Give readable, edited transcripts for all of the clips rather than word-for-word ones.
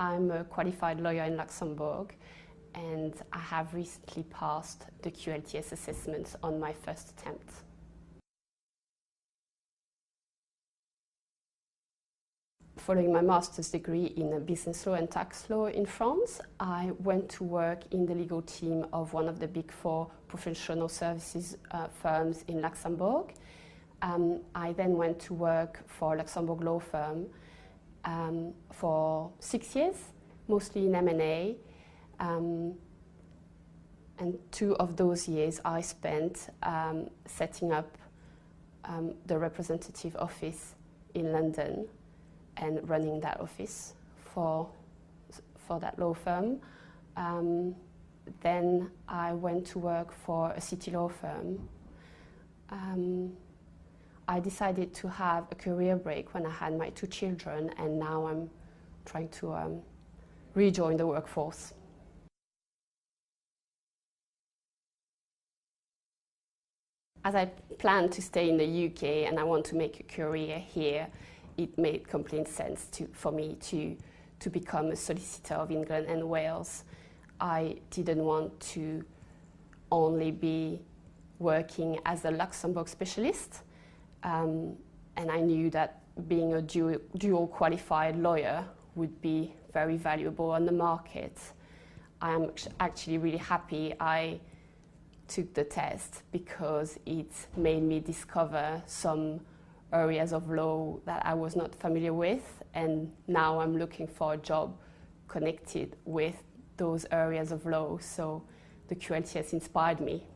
I'm a qualified lawyer in Luxembourg, and I have recently passed the QLTS assessment on my first attempt. Following my master's degree in business law and tax law in France, I went to work in the legal team of one of the big four professional services firms in Luxembourg. I then went to work for a Luxembourg law firm for 6 years, mostly in M&A. And 2 of those years I spent setting up the representative office in London and running that office for that law firm. Then I went to work for a city law firm. I decided to have a career break when I had my 2 children, and now I'm trying to rejoin the workforce. As I plan to stay in the UK and I want to make a career here, it made complete sense for me to become a solicitor of England and Wales. I didn't want to only be working as a Luxembourg specialist, and I knew that being a dual qualified lawyer would be very valuable on the market. I am actually really happy I took the test because it made me discover some areas of law that I was not familiar with, and now I'm looking for a job connected with those areas of law, so the QLTS inspired me.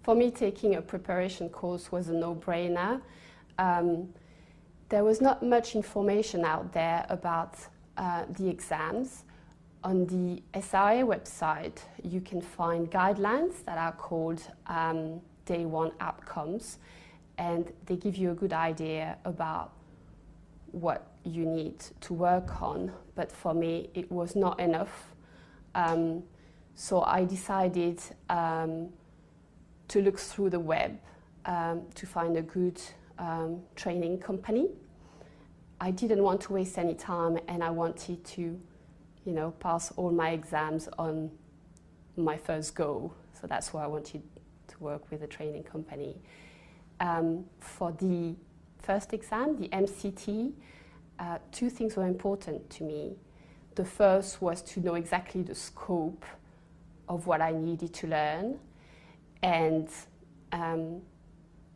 For me, taking a preparation course was a no-brainer. There was not much information out there about the exams. On the SRA website, you can find guidelines that are called Day 1 outcomes, and they give you a good idea about what you need to work on. But for me, it was not enough. So I decided to look through the web to find a good training company. I didn't want to waste any time, and I wanted to pass all my exams on my first go. So that's why I wanted to work with a training company. For the first exam, the MCT, 2 things were important to me. The first was to know exactly the scope of what I needed to learn. And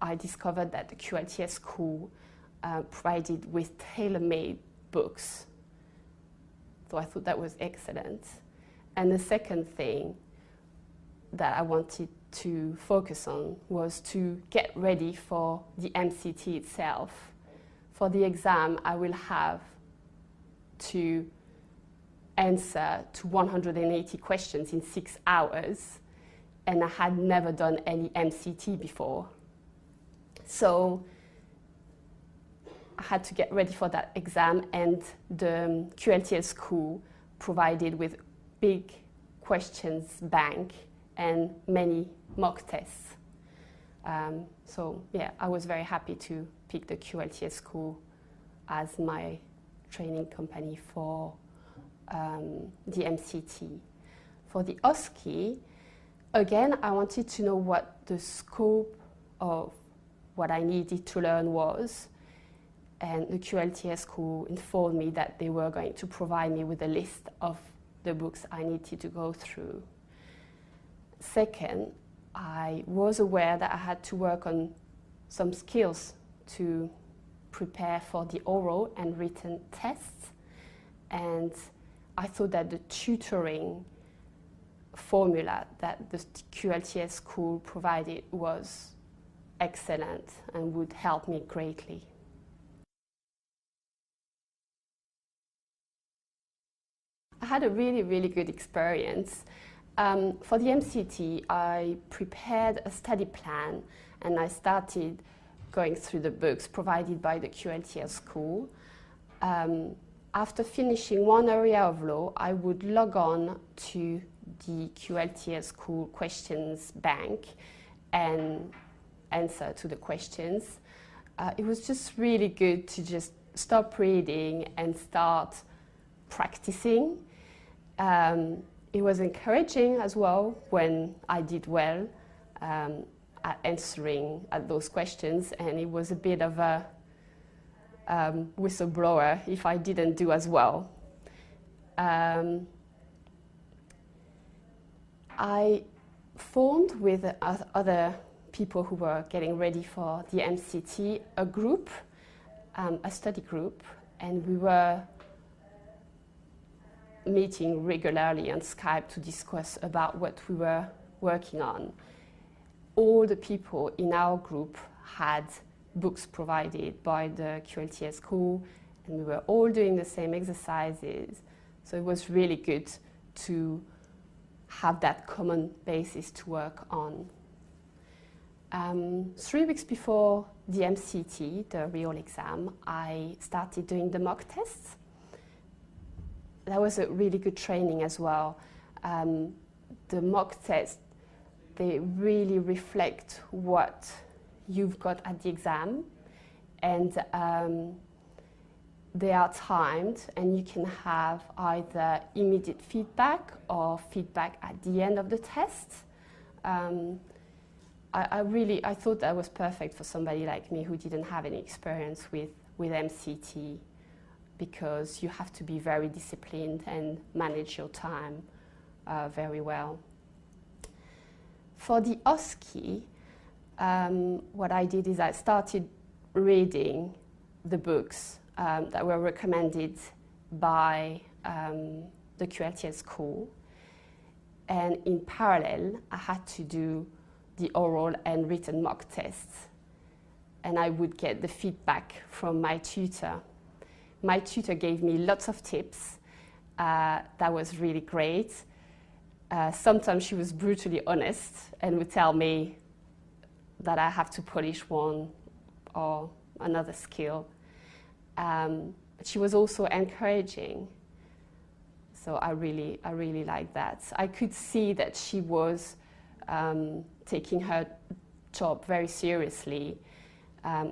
I discovered that the QLTS School provided with tailor-made books. So I thought that was excellent. And the second thing that I wanted to focus on was to get ready for the MCT itself. For the exam, I will have to answer to 180 questions in 6 hours, and I had never done any MCT before. So I had to get ready for that exam, and the QLTS School provided with big questions bank and many mock tests. So yeah, I was very happy to pick the QLTS School as my training company for the MCT. For the OSCE, again, I wanted to know what the scope of what I needed to learn was. And the QLTS School informed me that they were going to provide me with a list of the books I needed to go through. Second, I was aware that I had to work on some skills to prepare for the oral and written tests. And I thought that the tutoring formula that the QLTS School provided was excellent and would help me greatly. I had a really, really good experience. For the MCT, I prepared a study plan and I started going through the books provided by the QLTS School. After finishing one area of law, I would log on to the QLTS School questions bank and answer to the questions. it was just really good to just stop reading and start practicing. It was encouraging as well when I did well at answering at those questions, and it was a bit of a whistleblower if I didn't do as well. I formed with other people who were getting ready for the MCT a group, a study group, and we were meeting regularly on Skype to discuss about what we were working on. All the people in our group had books provided by the QLTS School, and we were all doing the same exercises. So it was really good to have that common basis to work on. 3 weeks before the MCT, the real exam, I started doing the mock tests. That was a really good training as well. The mock tests, they really reflect what you've got at the exam, and they are timed, and you can have either immediate feedback or feedback at the end of the test. I thought that was perfect for somebody like me who didn't have any experience with MCT, because you have to be very disciplined and manage your time very well. For the OSCE, what I did is I started reading the books that were recommended by the QLTS School, and in parallel I had to do the oral and written mock tests, and I would get the feedback from my tutor. My tutor gave me lots of tips. That was really great. Sometimes she was brutally honest and would tell me that I have to polish one or another skill. But she was also encouraging, so I really liked that. I could see that she was taking her job very seriously.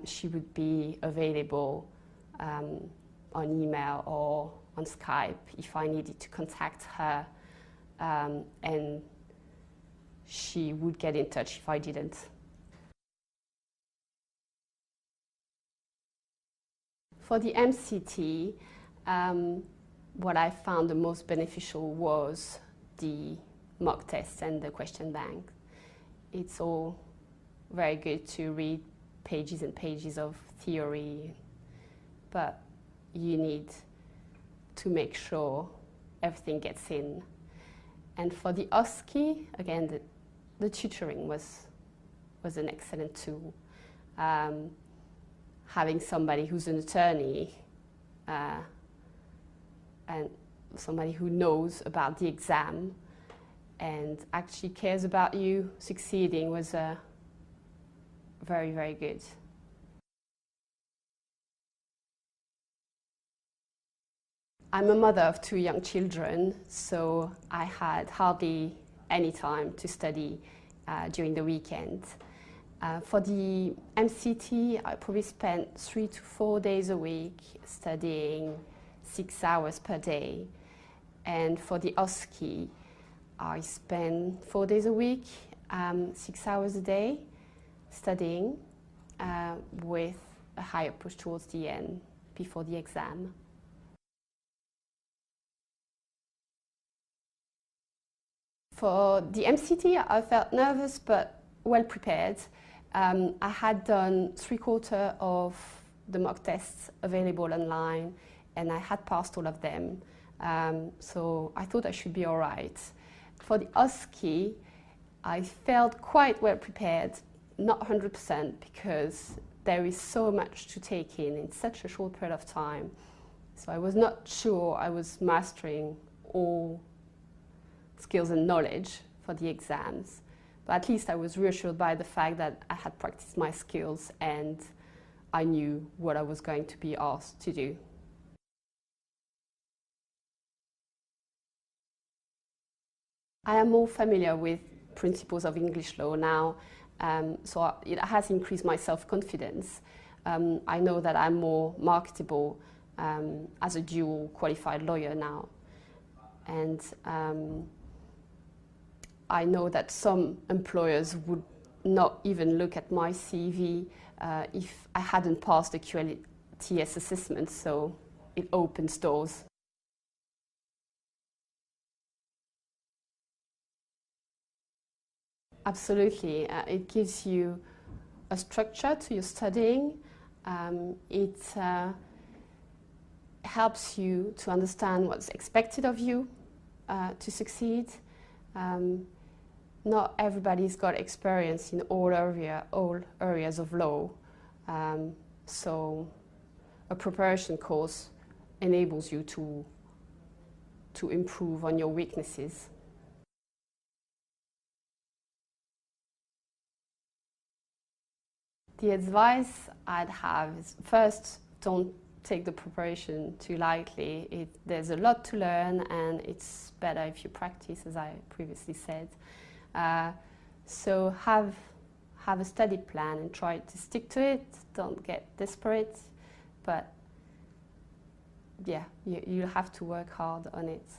She would be available on email or on Skype if I needed to contact her, and she would get in touch if I didn't. For the MCT, what I found the most beneficial was the mock tests and the question bank. It's all very good to read pages and pages of theory, but you need to make sure everything gets in. And for the OSCE, again, the tutoring was an excellent tool. Having somebody who's an attorney and somebody who knows about the exam and actually cares about you succeeding was very, very good. I'm a mother of 2 young children, so I had hardly any time to study during the weekend. For the MCT, I probably spent 3 to 4 days a week studying 6 hours per day. And for the OSCE, I spend 4 days a week, 6 hours a day studying with a higher push towards the end before the exam. For the MCT, I felt nervous but well prepared. I had done 3/4 of the mock tests available online, and I had passed all of them. So I thought I should be all right. For the OSCE, I felt quite well prepared, not 100%, because there is so much to take in such a short period of time. So I was not sure I was mastering all skills and knowledge for the exams. But at least I was reassured by the fact that I had practiced my skills and I knew what I was going to be asked to do. I am more familiar with principles of English law now, so it has increased my self-confidence. I know that I'm more marketable as a dual qualified lawyer now. And I know that some employers would not even look at my CV if I hadn't passed the QLTS assessment, so it opens doors. Absolutely. It gives you a structure to your studying. It helps you to understand what's expected of you to succeed. Not everybody's got experience in all areas of law, so a preparation course enables you to improve on your weaknesses. The advice I'd have is, first, don't take the preparation too lightly. There's a lot to learn, and it's better if you practice, as I previously said. So have a study plan and try to stick to it. Don't get desperate, but yeah, you have to work hard on it.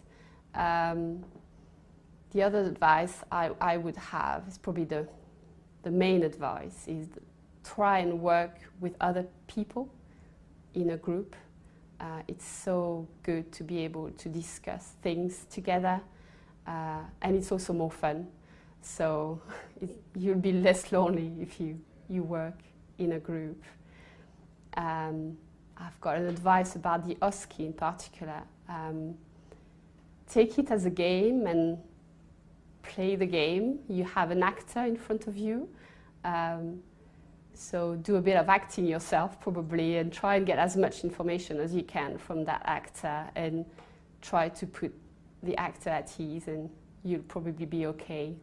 The other advice I would have is probably the main advice is try and work with other people in a group. It's so good to be able to discuss things together, and it's also more fun. So you'll be less lonely if you work in a group. I've got an advice about the OSCE in particular. Take it as a game and play the game. You have an actor in front of you. So do a bit of acting yourself probably, and try and get as much information as you can from that actor, and try to put the actor at ease, and you'll probably be okay.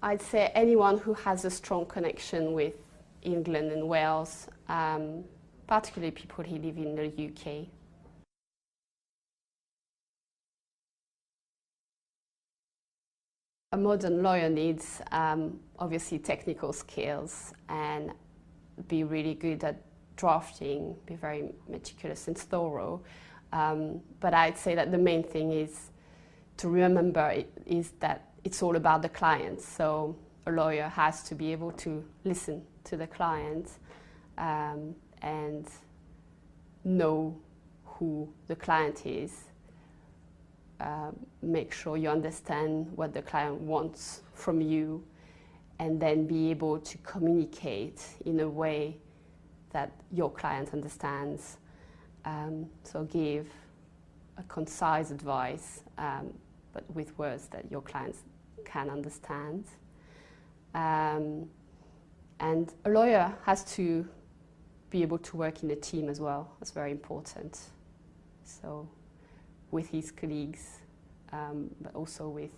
I'd say anyone who has a strong connection with England and Wales, particularly people who live in the UK. A modern lawyer needs obviously technical skills and be really good at drafting, be very meticulous and thorough. But I'd say that the main thing is to remember is that it's all about the client. So a lawyer has to be able to listen to the client and know who the client is. Make sure you understand what the client wants from you, and then be able to communicate in a way that your client understands. So give a concise advice, but with words that your clients can understand. And a lawyer has to be able to work in a team as well. That's very important. So with his colleagues, but also with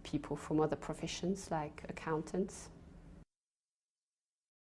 people from other professions like accountants.